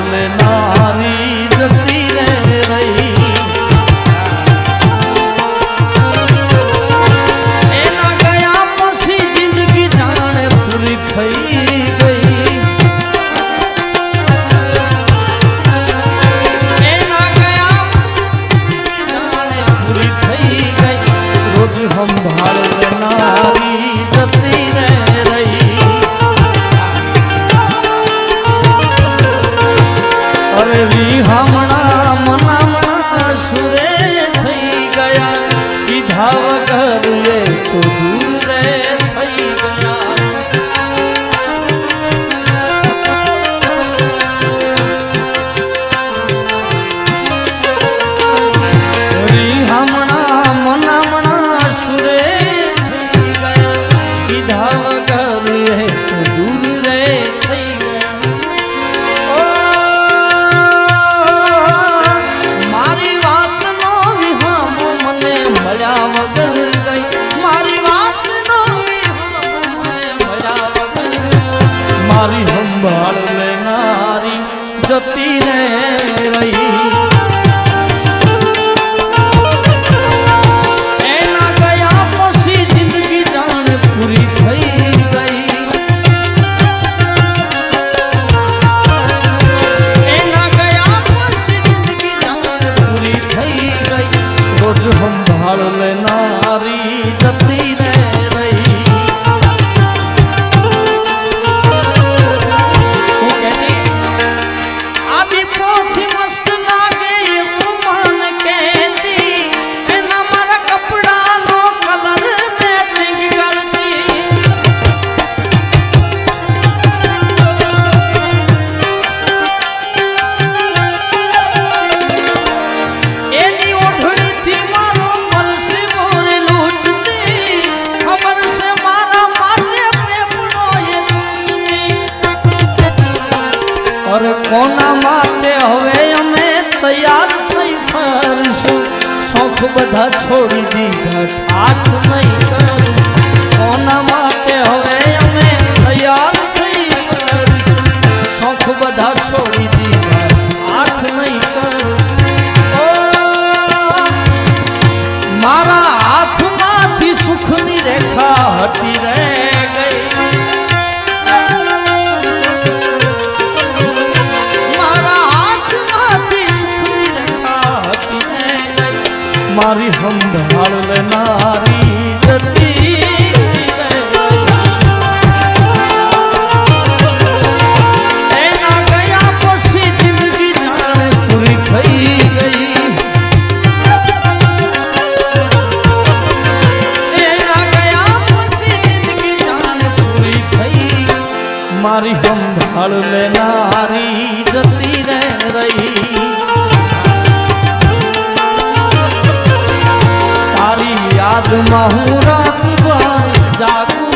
લેનારી જતી રે રહી એના ગયા પછી જિંદગી જાણે પૂરી થઈ ગઈ એના ગયા જાણે પૂરી થઈ ગઈ રોજ સંભાળ લેનારી જતી રે રહી અરે રીહામણા મનામણા સુરે થઈ ગયા કીધા વગર એ તો દૂર રે થઈ ગયા રીહામણા મનામણા સુરે થઈ ગયા કીધા વગર એ તો દૂર રે થઈ મારી સંભાળ લેનારી જતી રે રહી એના ગયા પછી જિંદગી જાણે પૂરી થઈ ગઈ એના ગયા પછી જિંદગી જાણે પૂરી થઈ ગઈ રોજ સંભાળ લેનારી જતી રે કોના માટે હવે અમે તૈયાર થઈ ફરશું શોખ બધા છોડી દીધા ઠાઠ નહીં કરું કોના માટે હવે અમે તૈયાર થઈ ફરશું શોખ બધા છોડી દીધા ઠાઠ નહીં કરું મારા હાથમાંથી સુખની રેખા હટી રહે મારી સંભાળ લેનારી જતી એના ગયા પછી જિંદગી જાણે પૂરી થઈ ગઈ એના ગયા પછી જિંદગી જાણે પૂરી થઈ મારી સંભાળ લેનારી જતી રે રહી યાદમાં હું રાતભર જાગું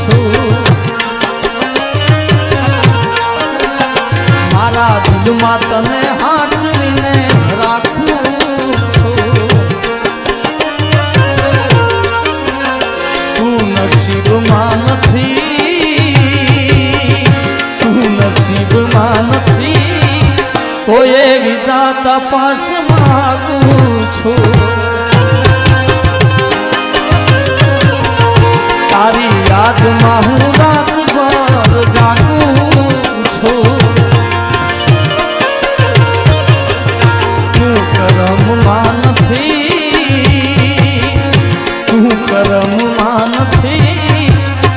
છું મારા દિલમાં તને હાચવીને રાખું છું તું નસીબમાં નથી તો એ વિધાતા પાસ માગું છું તારી યાદમાં હું રાતભર જાગું છું તું કરમમાં નથી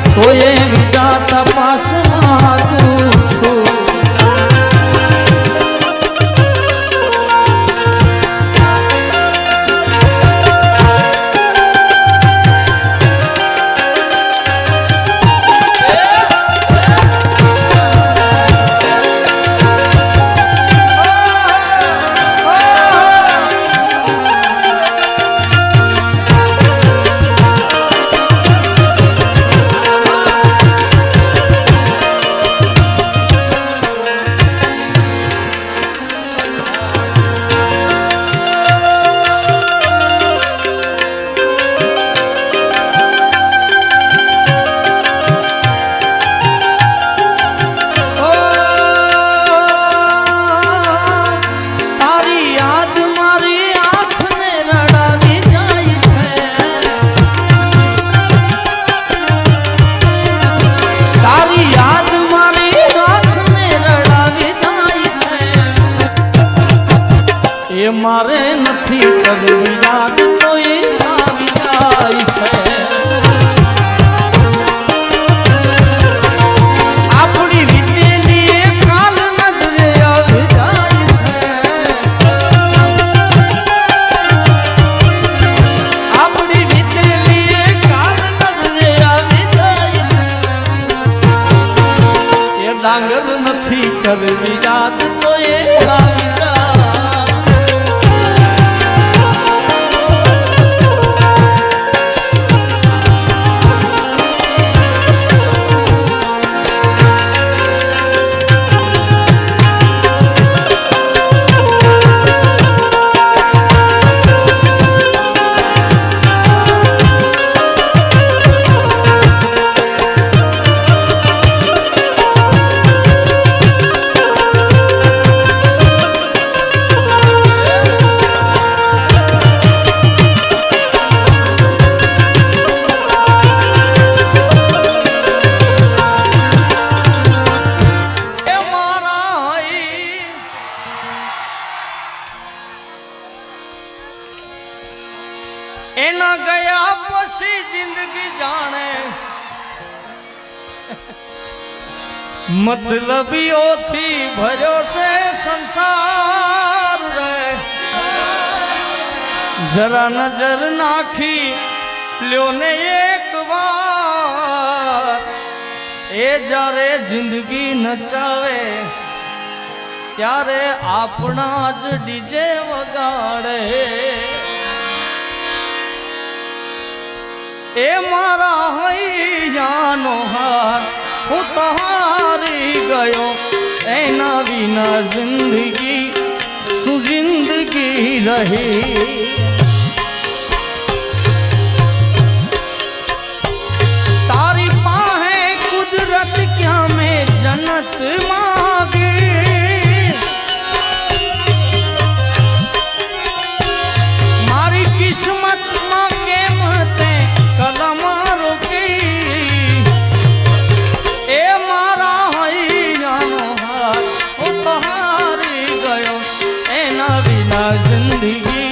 તો એ વિધાતા પાસ માગું છું मारे नथी करवी याद तो ये આવી જાય છે આપણી વીતેલી કાલ નજરે આવી જાય છે આપણી વીતેલી કાલ નજરે આવી જાય છે એ ડાંગર નથી કરવી યાદ તો એ આવી એના ગયા પછી જિંદગી જાણે મતલબીઓથી ભર્યો છે સંસાર રે જરા નજર નાખી લ્યો ને એક વાર એ જ્યારે જિંદગી નચાવે ત્યારે આપણા જ ડીજે વગાડે એ મારા હૈયાનો હાર હું તો હારી ગયો એના વિના જિંદગી શું જિંદગી રહી તારી પાસે કુદરત ક્યાં મેં જન્નત માગી મારી કિસ્મતમાં કેમ તે કલમ રોકી એ મારા હૈયાનો હાર હું તો હારી ગયો એના વિના જિંદગી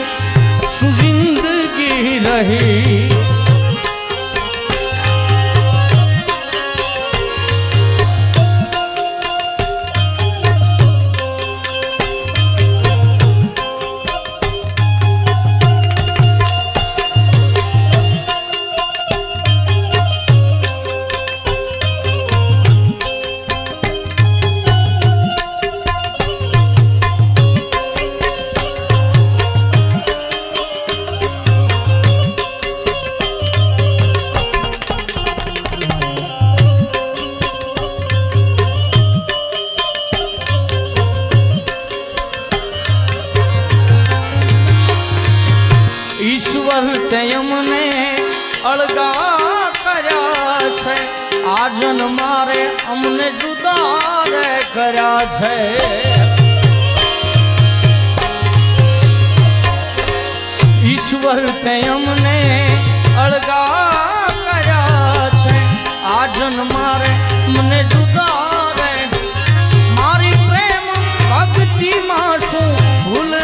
શું જિંદગી રહી ઈશ્વર તે અમને અળગા કર્યા છે આજન મારે અમને જુદા રે કર્યા છે ઈશ્વર તે અમને અળગા કર્યા છે આજન મારે મને જુદા રે મારી પ્રેમ ભક્તિમાં શું ભૂલ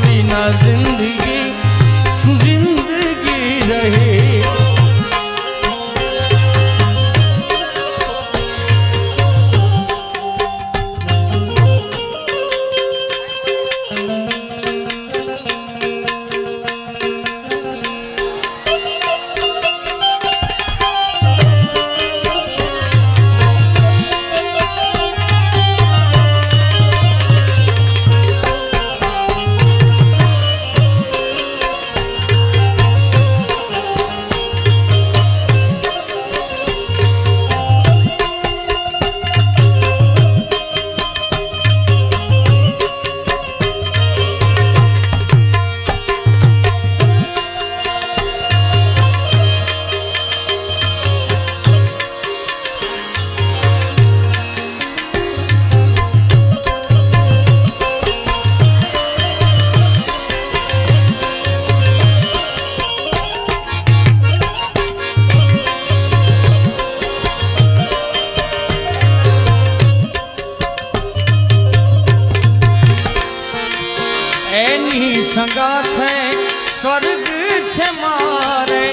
વિના સંગાથે સ્વર્ગ છે મારે,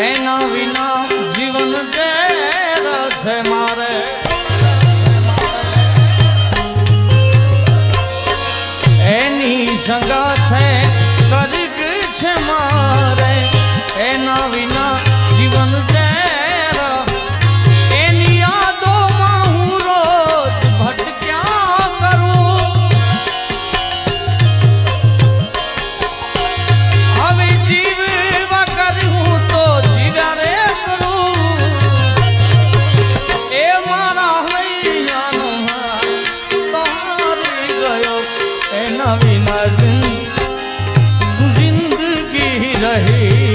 એના વિના જીવન ઝેર છે મારે. એની સંગાથે સ્વર્ગ છે મારે, એના વિના જીવન ઝેર. એની યાદોમાં હું રોજ ભટક્યા કરું. હવે જીવવા કર્યું તો જીવ્યા રે કરું. એ મારા હૈયાનો તારી ગયો, એના વિના શું જિંદગી રહી.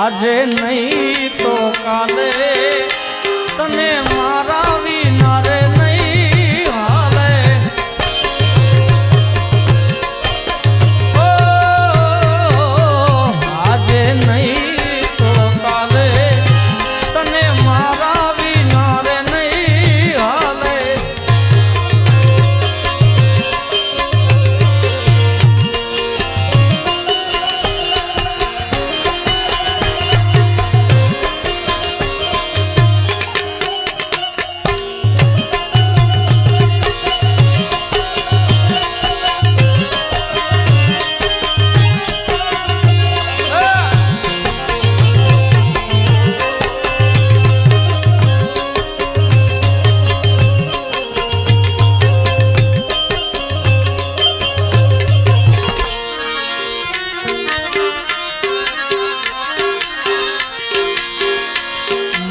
આજે નહીં તો કાલે તને મારા વિના રે નહીં હાલે. આજે નહીં તો કાલે તને મારા વિના રે નહીં હાલે.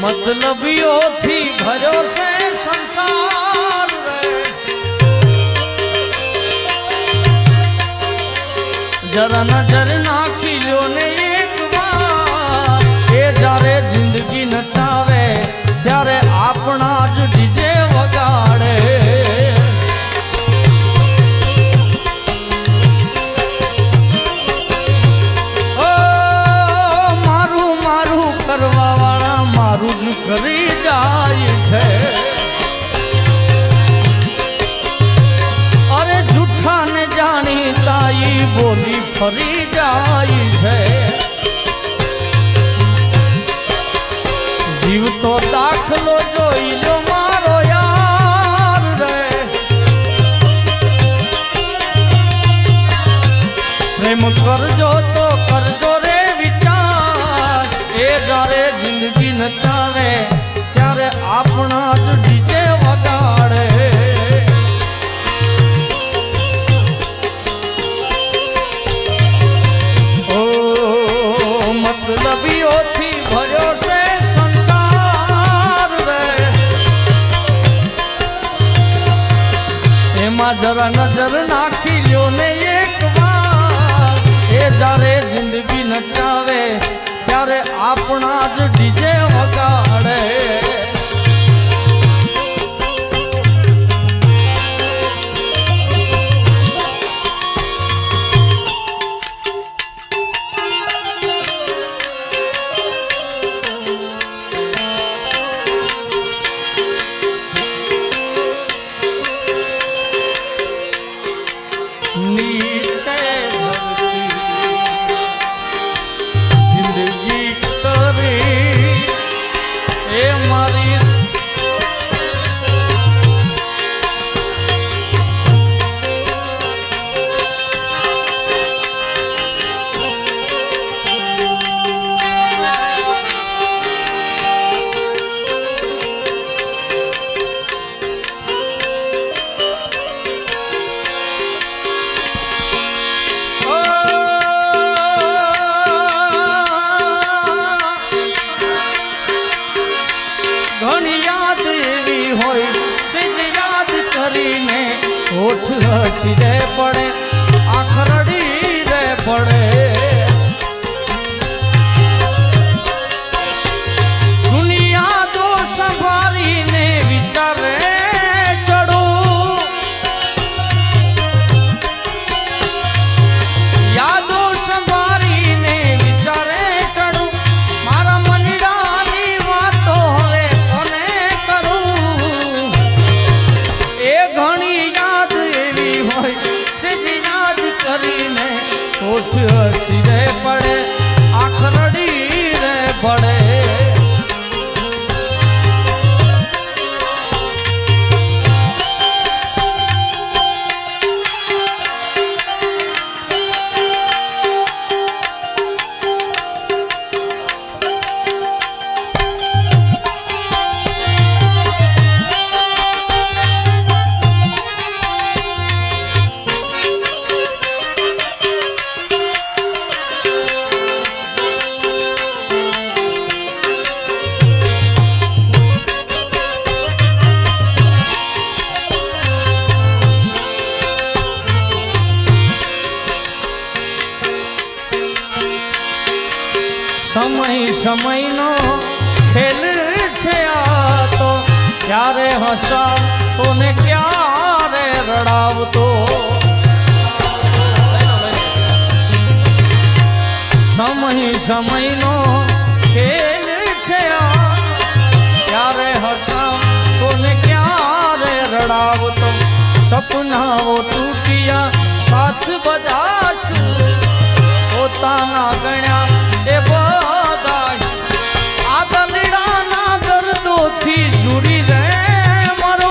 મતલબીઓથી ભર્યો છે સંસાર રે. જરા નજર નાખી લો ને એક વાર. એ જ્યારે જિંદગી નચાવે ત્યારે આપણા જ ડીજે વગાડે. મારું મારું કરવા વાળા મારું જ કરી જાય છે. અરે જૂઠા ને જાણી તાઈ બોલી ફરી જાય છે. જીવ તો દાખલો જોઈ લો મારો યાર રે. પ્રેમ કરજો તો કરજો રે વિચાર. એ જ્યારે જિંદગી નચાવે ત્યારે આપણા જ ડીજે વગાડે. ઓ મતલબીઓથી ભર્યો છે સંસાર રે. એમાં જરા નજર નાખી લ્યો ને એક વાર. એ જ્યારે જિંદગી નચાવે ત્યારે આપણા જ ડીજે વગાડે. નીચે જિંદગી કરી એ મારી હસી રે પડે આંખ રડી રે પડે દુનિયા તો સંભાળીને વિચારે ચડો યાદો સંભાળીને વિચારે ચડો મારા મનડાની વાતો હવે કોને કરું એ ઘણી યાદ એવી હોય સેજ યાદ કરીને હોઠ હસી રે પડે આંખ રડી રે પડે સમયનો ખેલ છે આ તો ક્યારે હસાવતો ને ક્યારે રડાવતો સમયનો ખેલ છે આ ક્યારે હસાવતો ને ક્યારે રડાવતો સપનાઓ તૂટ્યા સાથ બધા છું પોતાના ગણ્યા એ બધા આ દલીડાના દર્દોથી જુડી રે મરો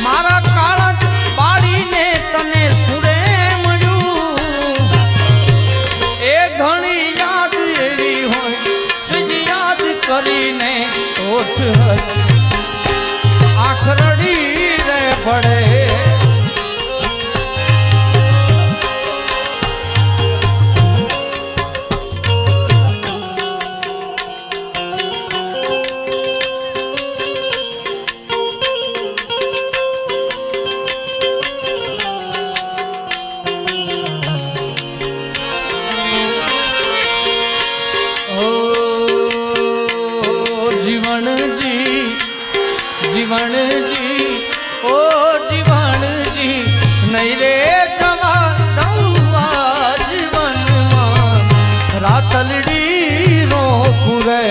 મારા કાળજ બાળીને તને સુરે મળ્યું એ ઘણી યાદ એવી હોય સજ યાદ કરીને ઓઠ હસી આંખ રડી રે પડે જીવણજી ઓ જીવણજી નહીં રે જવા દઉં જીવનમાં રાતલડી રોકું રે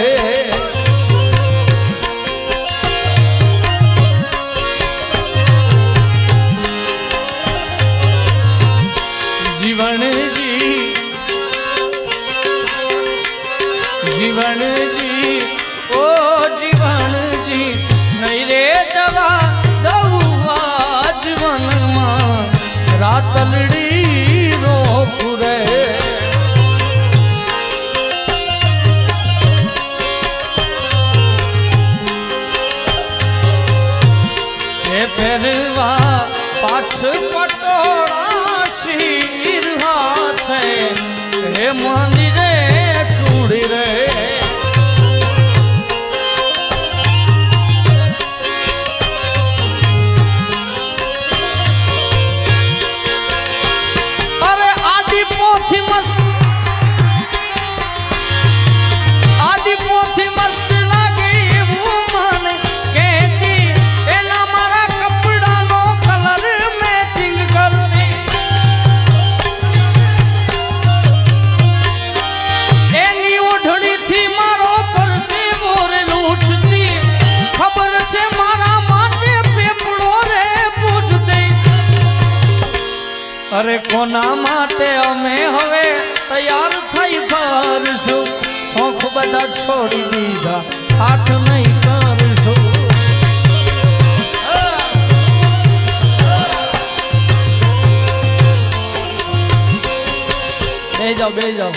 જીવણજી જીવણજી ઓ જીવણજી નહીં રે જવા દઉં જીવનમાં રાતલડી રોકું રે એ ફેરવા પાછ પટોળા શીર હાથે હે મંદિરે ચૂડી રે અરે કોના માટે અમે હવે તૈયાર થઈ ફરશું શોખ બધા છોડી દીધા હાથ નહીં કરશું બે જાઓ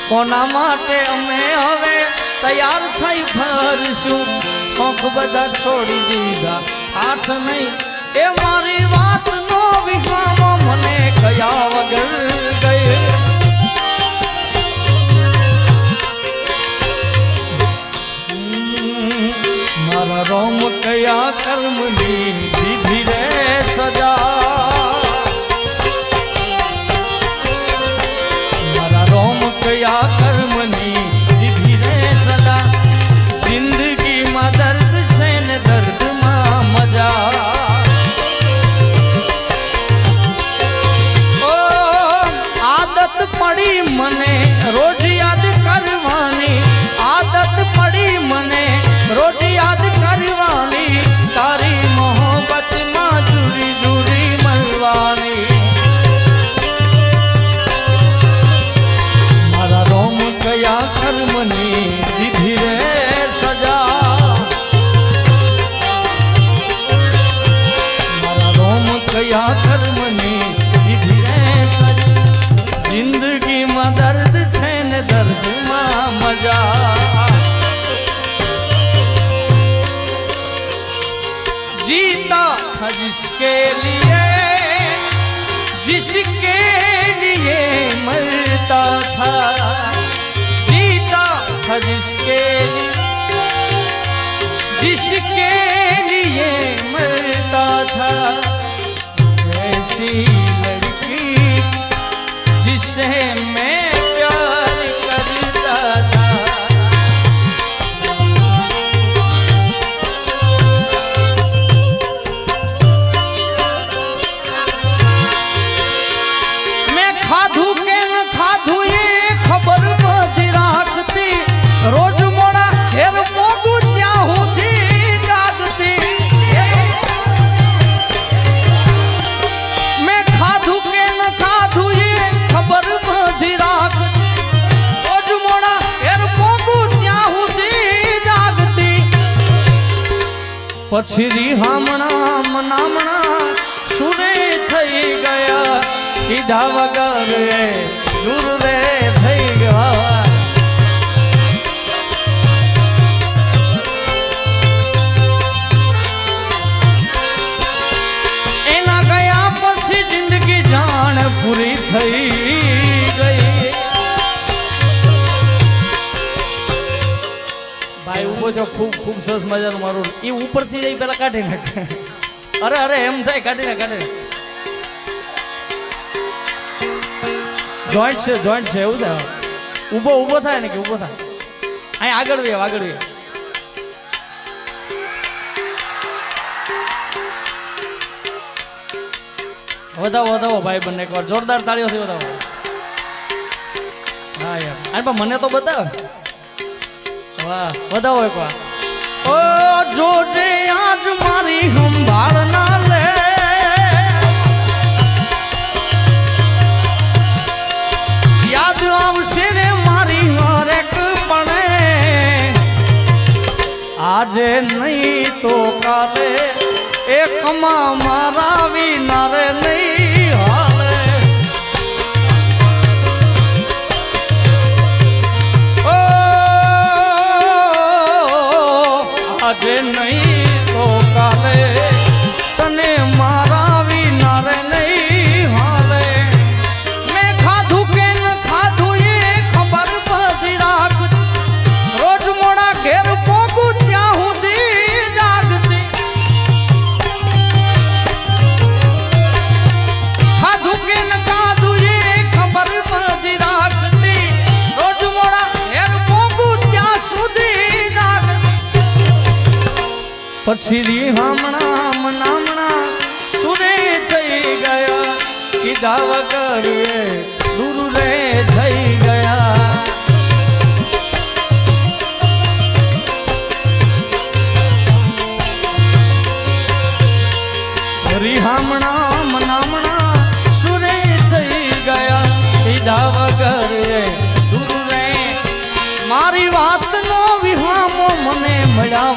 કોના માટે અમે હવે તૈયાર થઈ ફરશું શોખ બધા છોડી દીધા હાથ નહીં એ મારી વાત નો વિહામો મને કયા વગર ગઈ કર્મની દીધી રે સજા મારા રોમ કયા કર્મની દીધી રે સજા જિંદગીમાં દર્દ છે ને દર્દમાં મજા जीता था जिसके लिए मरता था जीता था जिसके लिए मरता था ऐसी लड़की जिसे मैं प्यार करता था रोज मोड़ा हेर पोगू त्या होती जागती मैं खाधू के न खाधू ये खबर बधी राख रोज मोड़ा हेर पोगू त्या होती जागती પછી રીહામણા મનામણા સુરે થઈ ગયા કીધા વગર દૂર રે થઈ ગયા પૂરી થઈ ગઈ ભાઈ ઉભો છો ખૂબ ખૂબ સરસ મજાનું મારું એ ઉપરથી જઈ પેલા કાઢી નાખે અરે અરે એમ થાય કાઢી નાખે જોઈન્ટ છે એવું છે ઊભો થાય ને કે ઊભો થાય અહીં આગળ વે વધાવો ભાઈ બંને એકવાર જોરદાર તાળીઓથી વધાવો હા યાર અને પણ મને તો બતાવ વાહ વધાવો એકવાર ઓ જોજે આજ મારી સંભાળ ના લે યાદ આવશે રે મારી હરેક પણે આજે નહીં તો કાલે એકમાં મારા વિનારે નહીં હાલે ઓ આજે નહીં તો કાલે તને મારા વિનારે નહીં હાલે મેં ખાધું કે ન ખાધું એ ખબર બધી રાખ રોજ મોડા ઘેર પોગું ત્યાં સુધી જાગતી ખાધું કે ન ખાધું એ ખબર બધી રાખતી રોજ મોડા ઘેર પોગું ત્યાં સુધી જાગતી પછી રીહામણા મનામણા સુરે થઈ ગયા કીધા વગર દૂર રે થઈ ગયા રીહામણા મનામણા સુરે થઈ ગયા કીધા વગર દૂર રે મારી વાતનો વિહામો મને મળ્યા